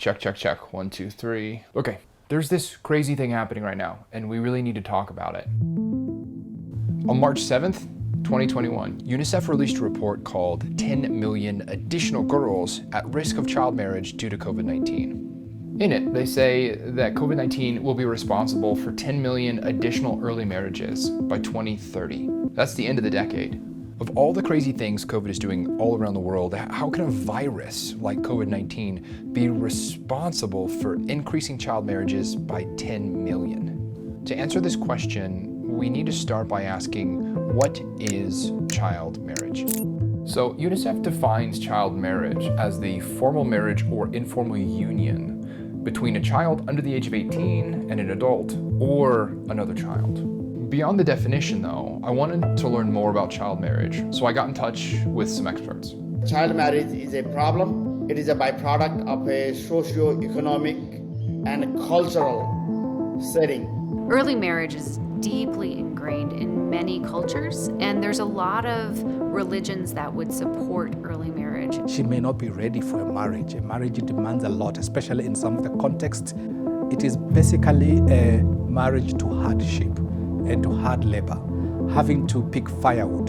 Check, check, check. 1, 2, 3. Okay, there's this crazy thing happening right now, and we really need to talk about it. On March 7th, 2021, UNICEF released a report called 10 million additional girls at risk of child marriage due to COVID-19. In it, they say that COVID-19 will be responsible for 10 million additional early marriages by 2030. That's the end of the decade. Of all the crazy things COVID is doing all around the world, how can a virus like COVID-19 be responsible for increasing child marriages by 10 million? To answer this question, we need to start by asking, what is child marriage? So UNICEF defines child marriage as the formal marriage or informal union between a child under the age of 18 and an adult or another child. Beyond the definition, though, I wanted to learn more about child marriage, so I got in touch with some experts. Child marriage is a problem. It is a byproduct of a socio-economic and cultural setting. Early marriage is deeply ingrained in many cultures, and there's a lot of religions that would support early marriage. She may not be ready for a marriage. A marriage demands a lot, especially in some of the contexts. It is basically a marriage to hardship and to hard labor, having to pick firewood,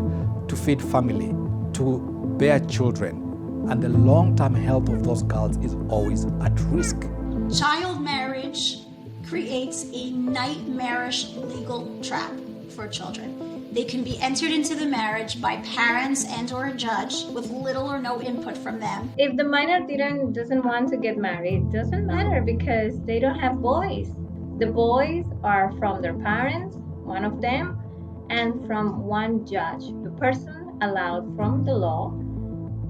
to feed family, to bear children, and the long-term health of those girls is always at risk. Child marriage creates a nightmarish legal trap for children. They can be entered into the marriage by parents and or a judge with little or no input from them. If the minor doesn't want to get married, doesn't matter because they don't have boys. The boys are from their parents, one of them, and from one judge, the person allowed from the law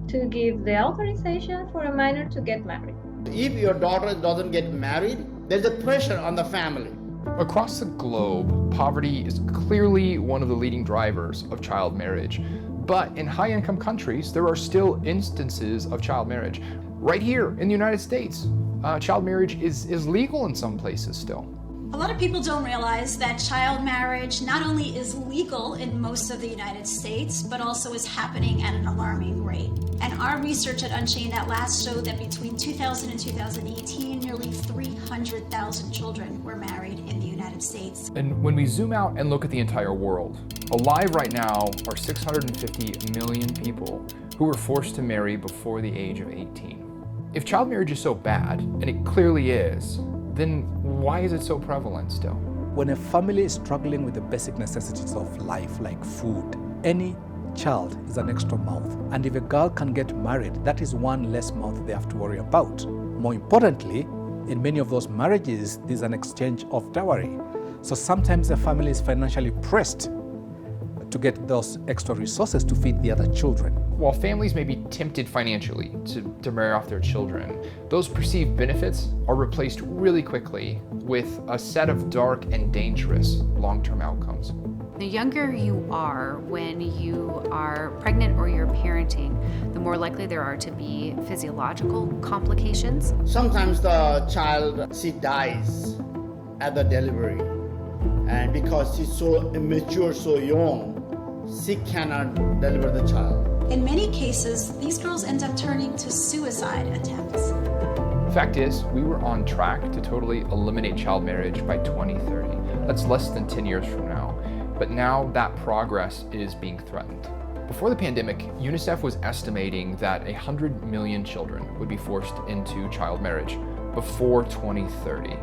to give the authorization for a minor to get married. If your daughter doesn't get married, there's a pressure on the family. Across the globe, poverty is clearly one of the leading drivers of child marriage. But in high-income countries, there are still instances of child marriage. Right here in the United States, child marriage is legal in some places still. A lot of people don't realize that child marriage not only is legal in most of the United States, but also is happening at an alarming rate. And our research at Unchained At Last showed that between 2000 and 2018, nearly 300,000 children were married in the United States. And when we zoom out and look at the entire world, alive right now are 650 million people who are forced to marry before the age of 18. If child marriage is so bad, and it clearly is, then why is it so prevalent still? When a family is struggling with the basic necessities of life, like food, any child is an extra mouth. And if a girl can get married, that is one less mouth they have to worry about. More importantly, in many of those marriages, there's an exchange of dowry. So sometimes the family is financially pressed to get those extra resources to feed the other children. While families may be tempted financially to marry off their children, those perceived benefits are replaced really quickly with a set of dark and dangerous long-term outcomes. The younger you are when you are pregnant or you're parenting, the more likely there are to be physiological complications. Sometimes the child, she dies at the delivery. And because she's so immature, so young, she cannot deliver the child. In many cases, these girls end up turning to suicide attempts. The fact is, we were on track to totally eliminate child marriage by 2030. That's less than 10 years from now. But now that progress is being threatened. Before the pandemic, UNICEF was estimating that 100 million children would be forced into child marriage before 2030.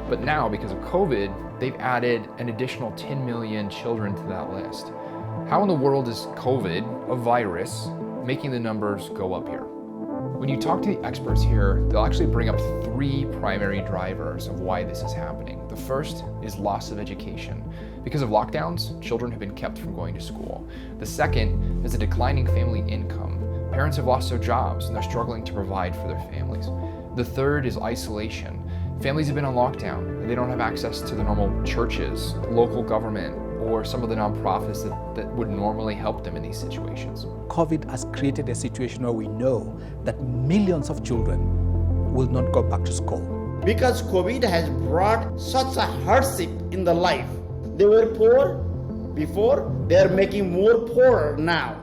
But now, because of COVID, they've added an additional 10 million children to that list. How in the world is COVID, a virus, making the numbers go up here? When you talk to the experts here, they'll actually bring up 3 primary drivers of why this is happening. The first is loss of education. Because of lockdowns, children have been kept from going to school. The second is a declining family income. Parents have lost their jobs and they're struggling to provide for their families. The third is isolation. Families have been on lockdown and they don't have access to the normal churches, local government, or some of the nonprofits that would normally help them in these situations. COVID has created a situation where we know that millions of children will not go back to school. Because COVID has brought such a hardship in the life. They were poor before, they are making more poorer now.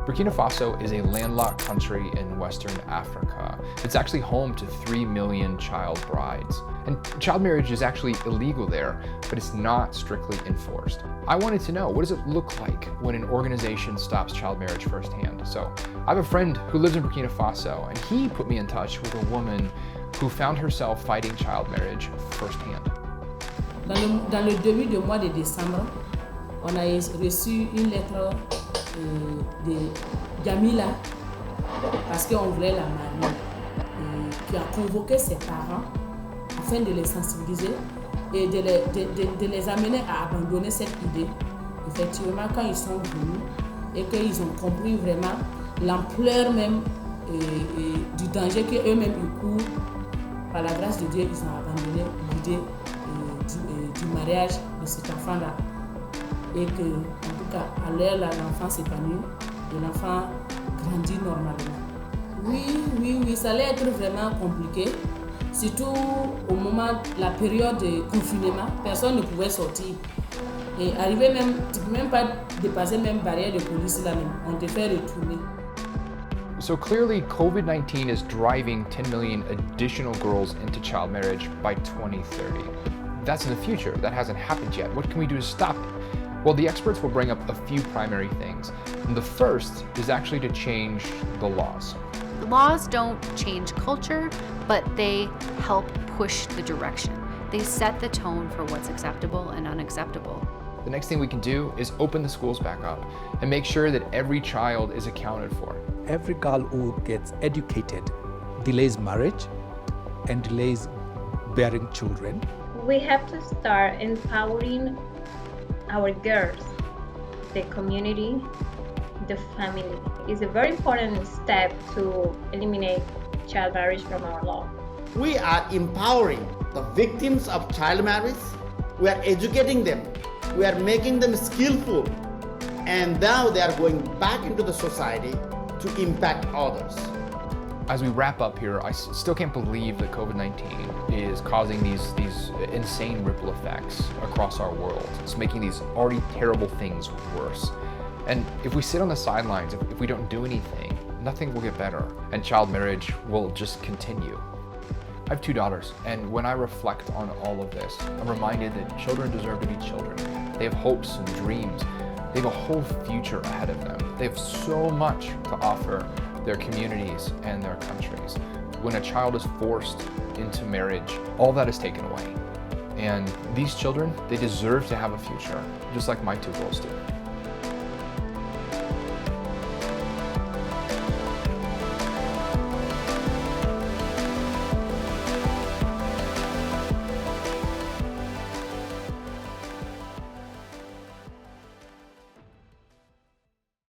Burkina Faso is a landlocked country in Western Africa. It's actually home to 3 million child brides. And child marriage is actually illegal there, but it's not strictly enforced. I wanted to know, what does it look like when an organization stops child marriage firsthand? So I have a friend who lives in Burkina Faso, and he put me in touch with a woman who found herself fighting child marriage firsthand. Dans le début du mois de décembre, on a reçu une lettre de Jamila parce qu'on voulait la marier, qui a convoqué ses parents afin de les sensibiliser et de les amener à abandonner cette idée. Effectivement, quand ils sont venus et qu'ils ont compris vraiment l'ampleur même du danger qu'eux-mêmes ils courent, par la grâce de Dieu, ils ont abandonné l'idée du mariage de cet enfant-là. Et que, en tout cas, à l'heure là, l'enfant s'épanouit et l'enfant grandit normalement. Oui, ça allait être vraiment compliqué. Surtout au moment de la période de confinement, personne ne pouvait sortir. Et arriver même, tu ne peux même pas dépasser même barrière de police là même. On te fait retourner. So clearly, COVID-19 is driving 10 million additional girls into child marriage by 2030. That's in the future. That hasn't happened yet. What can we do to stop it? Well, the experts will bring up a few primary things. And the first is actually to change the laws. Laws don't change culture, but they help push the direction. They set the tone for what's acceptable and unacceptable. The next thing we can do is open the schools back up and make sure that every child is accounted for. Every girl who gets educated delays marriage and delays bearing children. We have to start empowering our girls, the community, the family. It's a very important step to eliminate child marriage from our law. We are empowering the victims of child marriage. We are educating them. We are making them skillful. And now they are going back into the society to impact others. As we wrap up here, I still can't believe that COVID-19 is causing these insane ripple effects across our world. It's making these already terrible things worse. And if we sit on the sidelines, if we don't do anything, nothing will get better, and child marriage will just continue. I have 2 daughters, and when I reflect on all of this, I'm reminded that children deserve to be children. They have hopes and dreams. They have a whole future ahead of them. They have so much to offer their communities and their countries. When a child is forced into marriage, all that is taken away. And these children, they deserve to have a future, just like my 2 girls do.